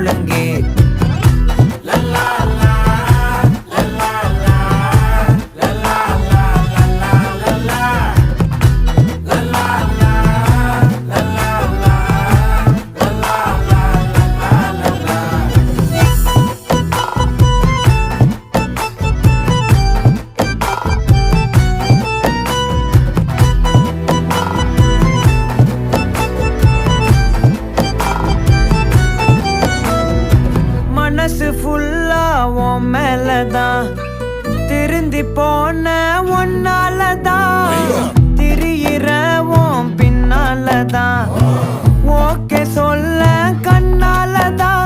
முழங்கே மனசு ஃபுல்லா உன் மேலதான் திருந்தி போன ஒன்னாலதான் திரியிற உன் பின்னாலதான் ஓகே சொல்ல கண்ணாலதான்